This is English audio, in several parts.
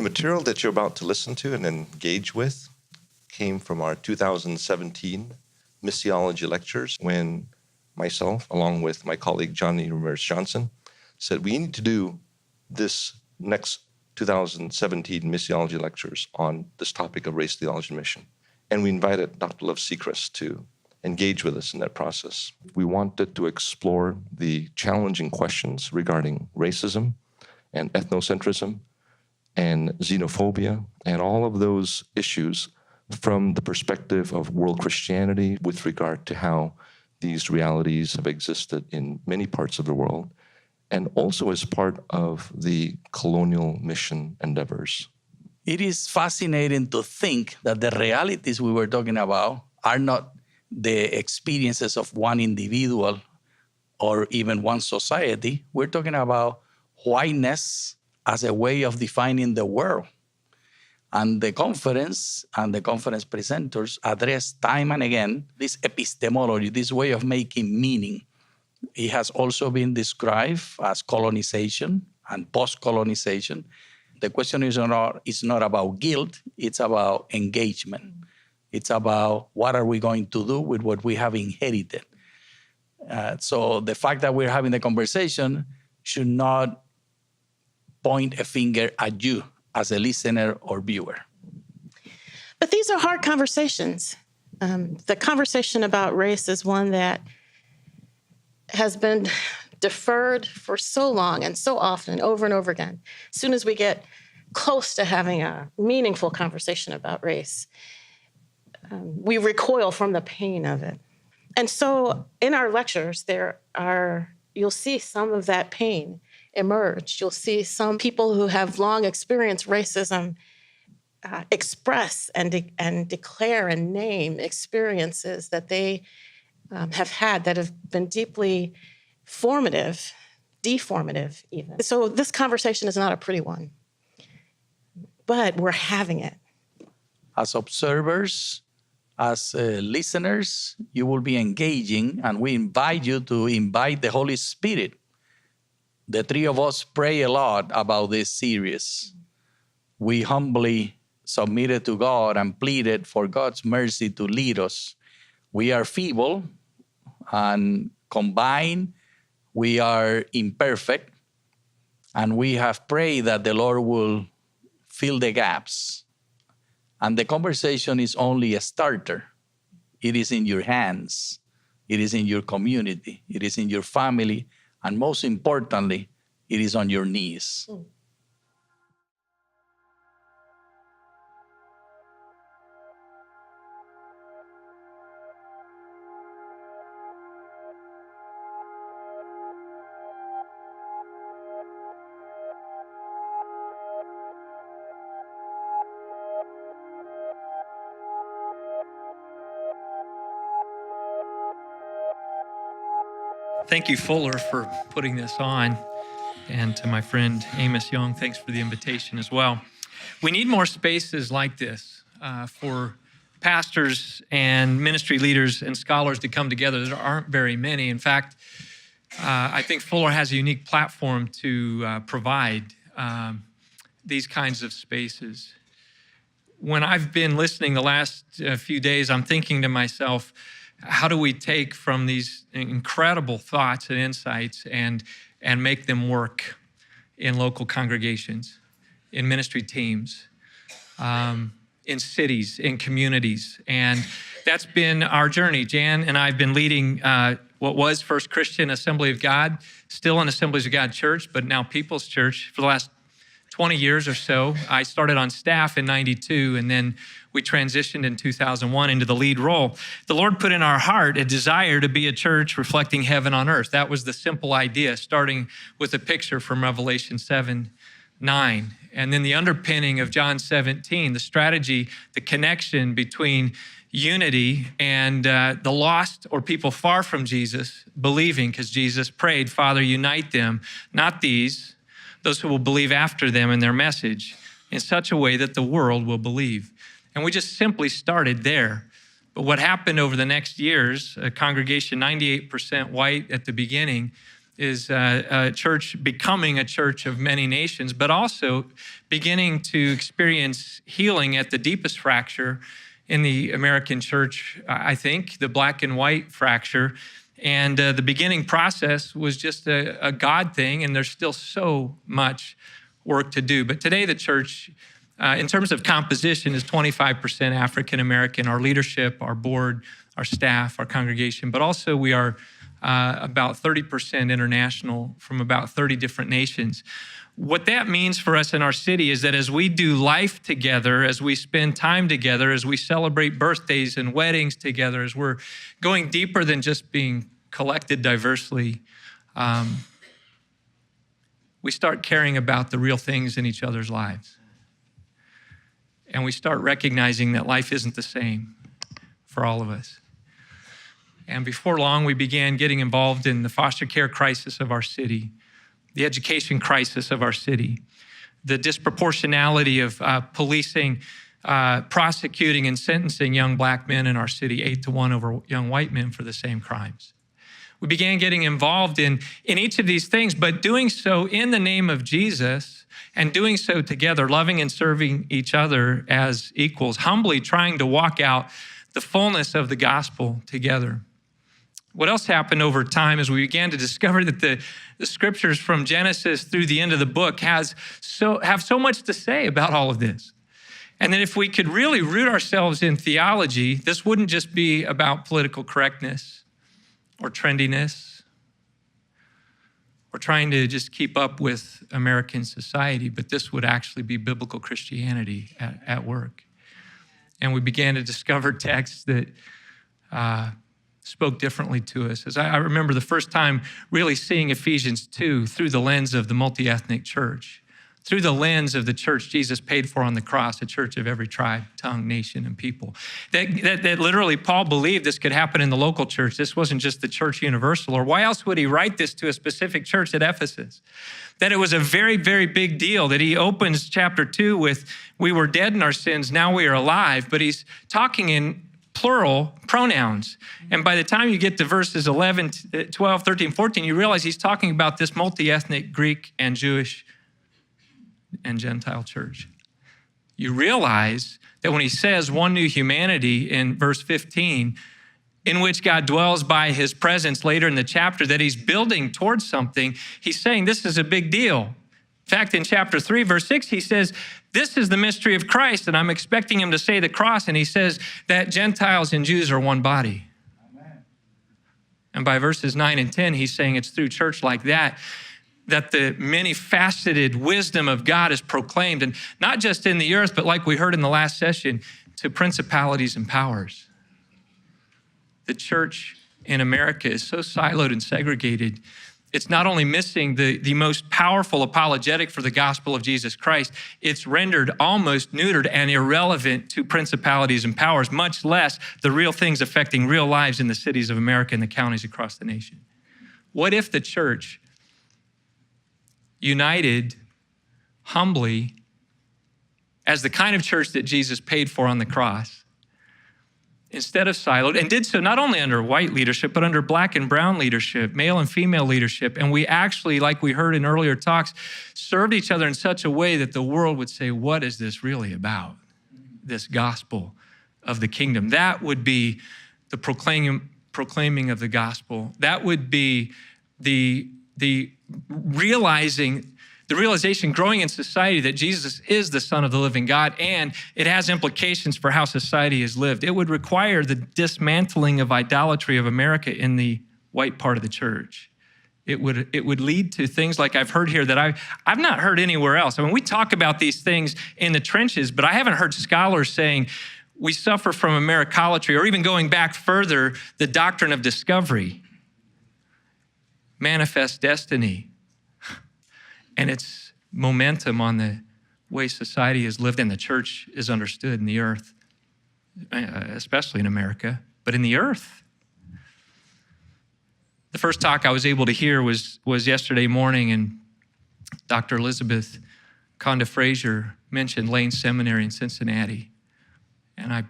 The material that you're about to listen to and engage with came from our 2017 Missiology Lectures, when myself, along with my colleague Johnny RAMIREZ-JOHNSON, said we need to do this next 2017 Missiology Lectures on this topic of race, theology, and mission. And we invited Dr. Love SECHREST to engage with us in that process. We wanted to explore the challenging questions regarding racism and ethnocentrism and xenophobia and all of those issues from the perspective of world Christianity with regard to how these realities have existed in many parts of the world, and also as part of the colonial mission endeavors. It is fascinating to think that the realities we were talking about are not the experiences of one individual or even one society. We're talking about whiteness as a way of defining the world. And the conference and the conference presenters address time and again this epistemology, this way of making meaning. It has also been described as colonization and post-colonization. The question is not about guilt, it's about engagement. It's about what are we going to do with what we have inherited. So the fact that we're having the conversation should not point a finger at you as a listener or viewer. But these are hard conversations. The conversation about race is one that has been deferred for so long and so often, over and over again. As soon as we get close to having a meaningful conversation about race, we recoil from the pain of it. And so in our lectures, you'll see some of that pain emerge. You'll see some people who have long experienced racism express and declare and name experiences that they have had that have been deeply formative, deformative even. So this conversation is not a pretty one, but we're having it. As observers, as listeners, you will be engaging, and we invite you to invite the Holy Spirit. The three of us pray a lot about this series. We humbly submitted to God and pleaded for God's mercy to lead us. We are feeble, and combined, we are imperfect, and we have prayed that the Lord will fill the gaps. And the conversation is only a starter. It is in your hands. It is in your community. It is in your family. And most importantly, it is on your knees. Thank you, Fuller, for putting this on. And to my friend Amos Young, thanks for the invitation as well. We need more spaces like this for pastors and ministry leaders and scholars to come together. There aren't very many. In fact, I think Fuller has a unique platform to provide these kinds of spaces. When I've been listening the last few days, I'm thinking to myself, how do we take from these incredible thoughts and insights and make them work in local congregations, in ministry teams, in cities, in communities? And that's been our journey. Jan and I have been leading what was First Christian Assembly of God, still an Assemblies of God church, but now Peoples Church for the last 20 years or so. I started on staff in 92, and then we transitioned in 2001 into the lead role. The Lord put in our heart a desire to be a church reflecting heaven on earth. That was the simple idea, starting with a picture from Revelation 7:9. And then the underpinning of John 17, the strategy, the connection between unity and the lost or people far from Jesus believing, because Jesus prayed, Father, unite them, not those who will believe after them in their message, in such a way that the world will believe. And we just simply started there. But what happened over the next years, a congregation 98% white at the beginning, is a church becoming a church of many nations, but also beginning to experience healing at the deepest fracture in the American church, I think, the black and white fracture. And the beginning process was just a God thing, and there's still so much work to do. But today the church, in terms of composition, is 25% African American, our leadership, our board, our staff, our congregation, but also we are about 30% international from about 30 different nations. What that means for us in our city is that as we do life together, as we spend time together, as we celebrate birthdays and weddings together, as we're going deeper than just being collected diversely, we start caring about the real things in each other's lives. And we start recognizing that life isn't the same for all of us. And before long, we began getting involved in the foster care crisis of our city, the education crisis of our city, the disproportionality of policing, prosecuting, and sentencing young black men in our city 8-to-1 over young white men for the same crimes. We began getting involved in each of these things, but doing so in the name of Jesus and doing so together, loving and serving each other as equals, humbly trying to walk out the fullness of the gospel together. What else happened over time is we began to discover that the scriptures from Genesis through the end of the book have so much to say about all of this. And that if we could really root ourselves in theology, this wouldn't just be about political correctness or trendiness or trying to just keep up with American society, but this would actually be biblical Christianity at work. And we began to discover texts that spoke differently to us. As I remember the first time really seeing Ephesians 2 through the lens of the multi-ethnic church, through the lens of the church Jesus paid for on the cross, a church of every tribe, tongue, nation, and people. That literally Paul believed this could happen in the local church. This wasn't just the church universal, or why else would he write this to a specific church at Ephesus? That it was a very, very big deal, that he opens chapter 2 with, we were dead in our sins, now we are alive, but he's talking in plural pronouns. And by the time you get to verses 11, 12, 13, 14, you realize he's talking about this multi-ethnic Greek and Jewish and Gentile church. You realize that when he says one new humanity in verse 15, in which God dwells by his presence later in the chapter, that he's building towards something, he's saying this is a big deal. In fact, in chapter 3, verse 6, he says, this is the mystery of Christ, and I'm expecting him to say the cross, and he says that Gentiles and Jews are one body. Amen. And by verses 9 and 10, he's saying it's through church like that the many-faceted wisdom of God is proclaimed, and not just in the earth, but like we heard in the last session, to principalities and powers. The church in America is so siloed and segregated. It's not only missing the most powerful apologetic for the gospel of Jesus Christ, it's rendered almost neutered and irrelevant to principalities and powers, much less the real things affecting real lives in the cities of America and the counties across the nation. What if the church united humbly as the kind of church that Jesus paid for on the cross, instead of siloed, and did so not only under white leadership, but under black and brown leadership, male and female leadership. And we actually, like we heard in earlier talks, served each other in such a way that the world would say, what is this really about? This gospel of the kingdom. That would be the proclaiming of the gospel. That would be the realization growing in society that Jesus is the Son of the living God, and it has implications for how society is lived. It would require the dismantling of idolatry of America in the white part of the church. It would lead to things like I've heard here that I've not heard anywhere else. I mean, we talk about these things in the trenches, but I haven't heard scholars saying we suffer from Americolatry, or even going back further, the doctrine of discovery, manifest destiny, and its momentum on the way society is lived and the church is understood in the earth, especially in America, but in the earth. The first talk I was able to hear was yesterday morning, and Dr. Elizabeth Conda Frazier mentioned Lane Seminary in Cincinnati. And I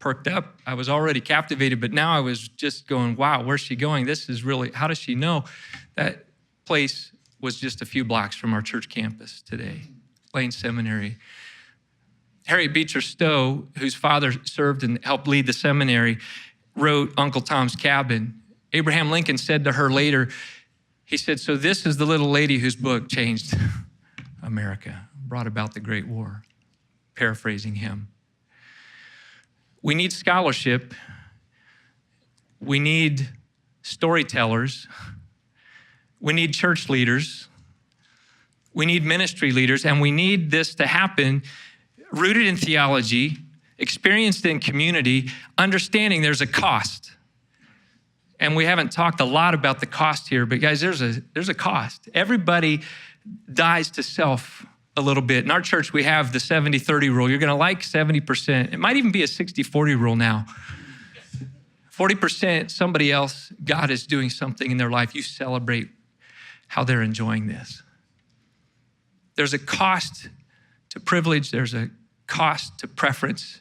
perked up. I was already captivated, but now I was just going, wow, where's she going? This is really, how does she know? That place was just a few blocks from our church campus today, Lane Seminary. Harriet Beecher Stowe, whose father served and helped lead the seminary, wrote Uncle Tom's Cabin. Abraham Lincoln said to her later, he said, so this is the little lady whose book changed America, brought about the Great War, paraphrasing him. We need scholarship. We need storytellers. We need church leaders. We need ministry leaders, and we need this to happen rooted in theology, experienced in community, understanding there's a cost. And we haven't talked a lot about the cost here, but guys, there's a cost. Everybody dies to self a little bit. In our church, we have the 70-30 rule. You're gonna like 70%. It might even be a 60-40 rule now. 40%, somebody else, God is doing something in their life. You celebrate how they're enjoying this. There's a cost to privilege. There's a cost to preference,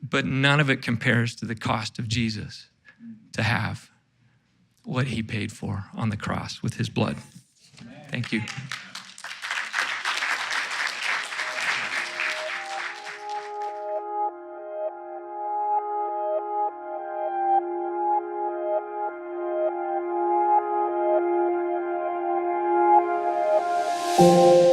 but none of it compares to the cost of Jesus to have what he paid for on the cross with his blood. Thank you. Thank you.